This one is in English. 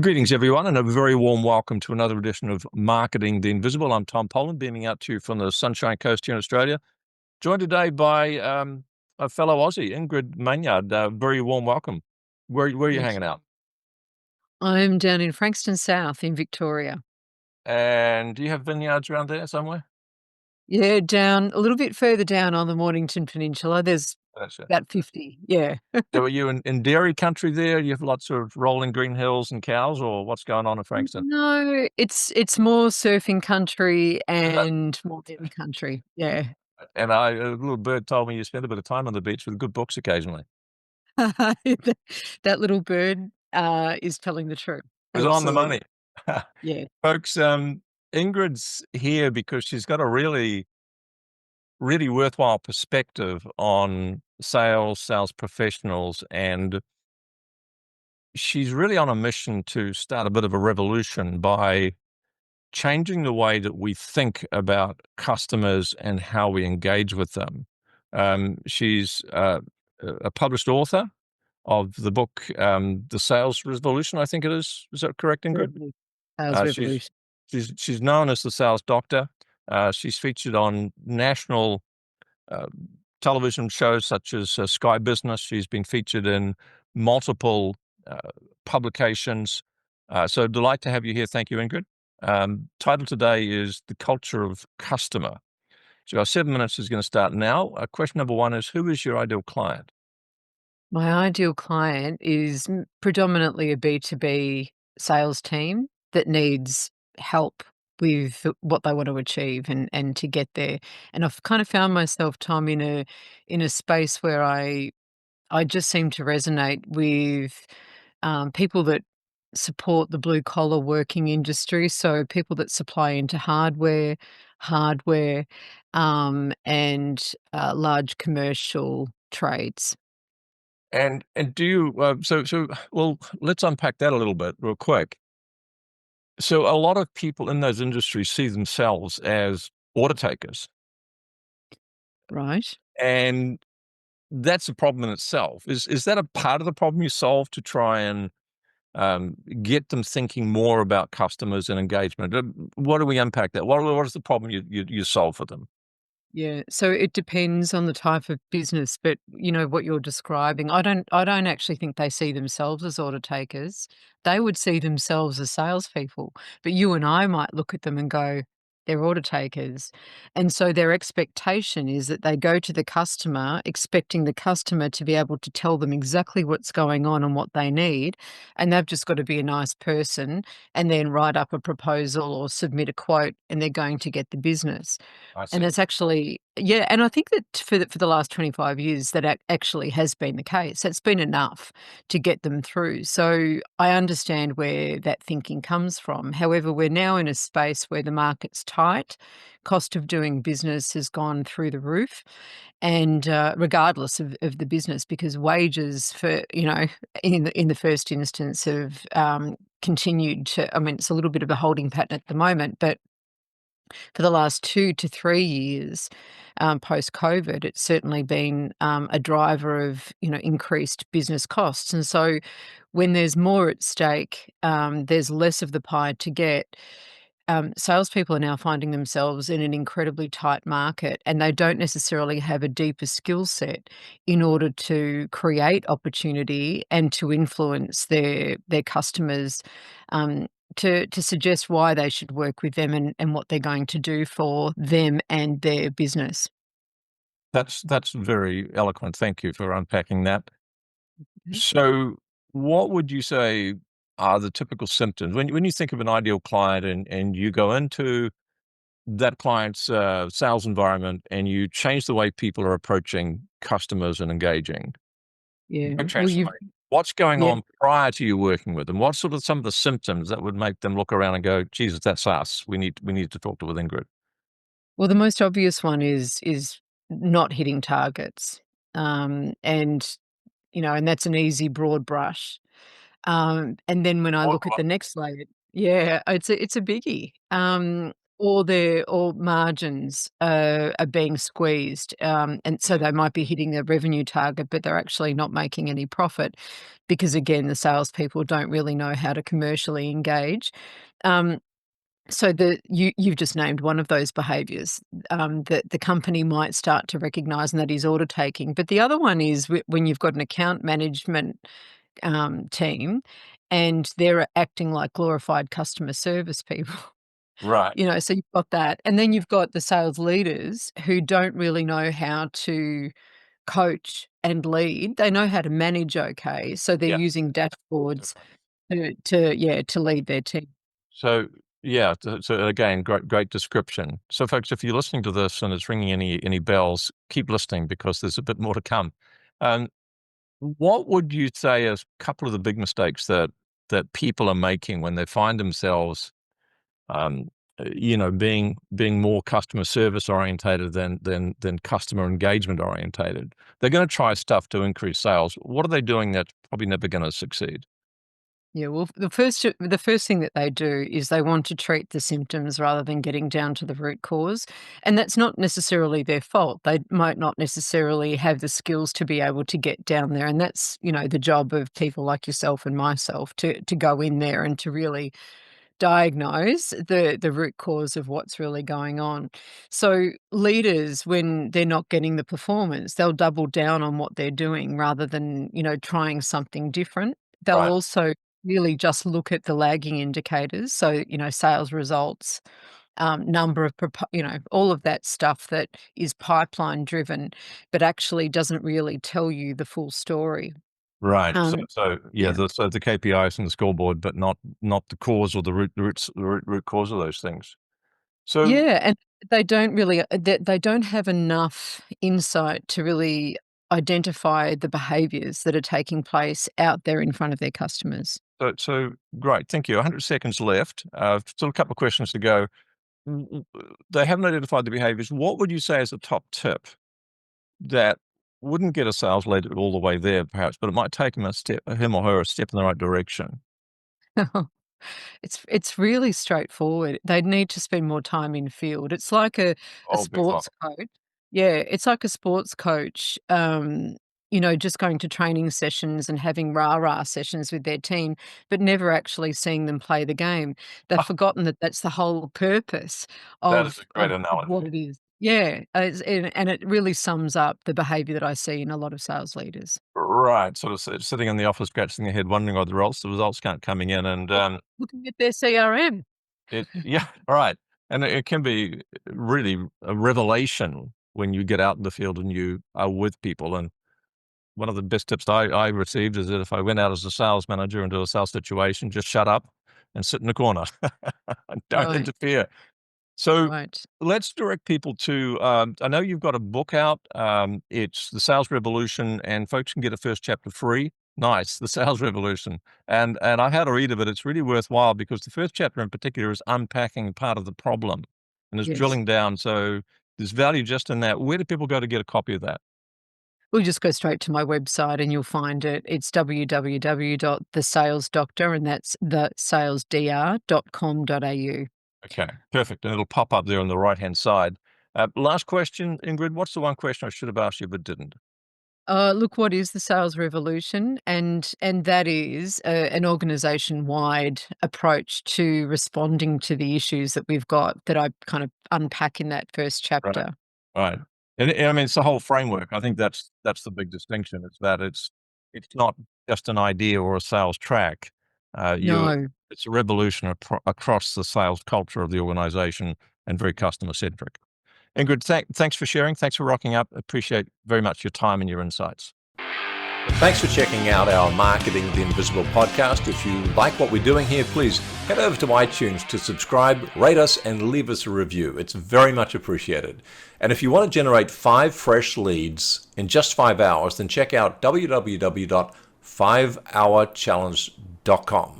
Greetings, everyone, and a very warm welcome to another edition of Marketing the Invisible. I'm Tom Poland, beaming out to you from the Sunshine Coast here in Australia. Joined today by a fellow Aussie, Ingrid Maynard. Very warm welcome. Where are you Thank hanging you. out? I'm down in Frankston South in Victoria. And do you have vineyards around there somewhere? Yeah, down a little bit further down on the Mornington Peninsula, there's That's it. about 50. Yeah. So are you in dairy country there? You have lots of rolling green hills and cows, or what's going on in Frankston? No, it's more surfing country Is that, and more dairy country. Yeah. and a little bird told me you spend a bit of time on the beach with good books occasionally. That that little bird, is telling the truth. It was on the money. Absolutely. Yeah. Folks, Ingrid's here because she's got a really worthwhile perspective on sales professionals, and she's really on a mission to start a bit of a revolution by changing the way that we think about customers and how we engage with them. She's a published author of the book, The Sales Revolution, I think it is. Is that correct, Ingrid? Revolu Sales Uh, she's revolution. she's known as the sales doctor. She's featured on national uh, television shows such as Sky Business. She's been featured in multiple uh, publications. So delight to have you here. Thank you, Ingrid. Title today is The Culture of Customer. So our 7 minutes is going to start now. Question number one is, who is your ideal client? My ideal client is predominantly a B2B sales team that needs help with what they want to achieve and to get there. And I've kind of found myself, Tom, in a space where I just seem to resonate with people that support the blue collar working industry. So people that supply into hardware, and large commercial trades. And do you well, let's unpack that a little bit real quick. So a lot of people in those industries see themselves as order takers, Right. and that's a problem in itself. Is that a part of the problem you solve to try and get them thinking more about customers and engagement? What do we unpack that? What is the problem you solve for them? Yeah, so it depends on the type of business, but what you're describing, I don't actually think they see themselves as order takers. They would see themselves as salespeople, but you and I might look at them and go, they're order takers. And so their expectation is that they go to the customer expecting the customer to be able to tell them exactly what's going on and what they need, and they've just got to be a nice person and then write up a proposal or submit a quote and they're going to get the business. I And see. it's actually, yeah, and I think that for the last 25 years, that actually has been the case. It's been enough to get them through. So I understand where that thinking comes from. However, we're now in a space where the market's tight, cost of doing business has gone through the roof, and regardless of the business, because wages for in the first instance have continued to. I mean, it's a little bit of a holding pattern at the moment, but for the last 2 to 3 years, post-COVID, it's certainly been, a driver of, increased business costs, and so when there's more at stake, there's less of the pie to get. Salespeople are now finding themselves in an incredibly tight market, and they don't necessarily have a deeper skill set in order to create opportunity and to influence their customers, um, to suggest why they should work with them and what they're going to do for them and their business. That's very eloquent. Thank you for unpacking that. Mhm. So, what would you say are the typical symptoms when you think of an ideal client and you go into that client's sales environment and you change the way people are approaching customers and engaging? Yeah. Big Well, you've transformation. What's going yeah. on prior to you working with them? What's sort of some of the symptoms that would make them look around and go, "Jesus, that's us. We need to talk to with Ingrid." Well, the most obvious one is not hitting targets, and and that's an easy broad brush. And then when I What look at the next layer, yeah, it's a biggie. or margins are being squeezed, and so they might be hitting their revenue target, but they're actually not making any profit because, again, the salespeople don't really know how to commercially engage. Um, so you've just named one of those behaviours, that the company might start to recognise, and that is order taking. But the other one is when you've got an account management team, and they're acting like glorified customer service people. Right. So you've got that, and then you've got the sales leaders who don't really know how to coach and lead. They know how to manage okay, so they're Yeah. using dashboards Different. to lead their team. So, yeah, so again, great description. So, folks, if you're listening to this and it's ringing any bells, keep listening because there's a bit more to come. Um, what would you say is a couple of the big mistakes that people are making when they find themselves, um, being more customer service orientated than customer engagement orientated? They're going to try stuff to increase sales. What are they doing that's probably never going to succeed? Yeah, well, the first thing that they do is they want to treat the symptoms rather than getting down to the root cause, and that's not necessarily their fault. They might not necessarily have the skills to be able to get down there, and that's, the job of people like yourself and myself to go in there and to really diagnose the root cause of what's really going on. So leaders, when they're not getting the performance, they'll double down on what they're doing rather than, trying something different. They'll Right. also really just look at the lagging indicators. So, sales results, number of, all of that stuff that is pipeline driven, but actually doesn't really tell you the full story. Right. So Um, yeah, yeah. the KPIs and the scoreboard, but not the cause or the root cause of those things. So Yeah, and they don't really they don't have enough insight to really identify the behaviors that are taking place out there in front of their customers. so great. Thank you. 100 seconds left. Still a couple of questions to go. They haven't identified the behaviors. What would you say is a top tip that wouldn't get a sales lead all the way there, perhaps, but it might take him or her a step in the right direction? It's really straightforward. They need to spend more time in field. It's like a Oh, big one. sports coach. Yeah, it's like a sports coach, just going to training sessions and having rah-rah sessions with their team, but never actually seeing them play the game. They've forgotten that that's the whole purpose That is a of great what analogy. it is. Yeah, and it really sums up the behavior that I see in a lot of sales leaders. Right. Sort of sitting in the office, scratching their head, wondering why the results can't coming in, and Looking at their CRM. yeah, right. And it can be really a revelation when you get out in the field and you are with people. And one of the best tips I received is that if I went out as a sales manager into a sales situation, just shut up and sit in the corner. Don't Right, interfere. So right. let's direct people to, I know you've got a book out. It's The Sales Revolution, and folks can get a first chapter free. Nice, The Sales Revolution. And I had a read of it. It's really worthwhile because the first chapter in particular is unpacking part of the problem and is Yes. drilling down. So there's value just in that. Where do people go to get a copy of that? Well, just go straight to my website and you'll find it. It's www.thesalesdoctor, and that's thesalesdr.com.au. Okay, perfect. And it'll pop up there on the right-hand side. Last question, Ingrid. What's the one question I should have asked you but didn't? Look, what is the sales revolution? And that is an organization-wide approach to responding to the issues that we've got that I kind of unpack in that first Right. chapter. Right. And I mean, it's the whole framework. I think that's the big distinction. It's that it's not just an idea or a sales track. You're No. It's a revolution across the sales culture of the organization and very customer centric. Ingrid, thanks for sharing. Thanks for rocking up. Appreciate very much your time and your insights. Thanks for checking out our Marketing the Invisible podcast. If you like what we're doing here, please head over to iTunes to subscribe, rate us, and leave us a review. It's very much appreciated. And if you want to generate 5 fresh leads in just 5 hours, then check out www.5hourchallenge.com.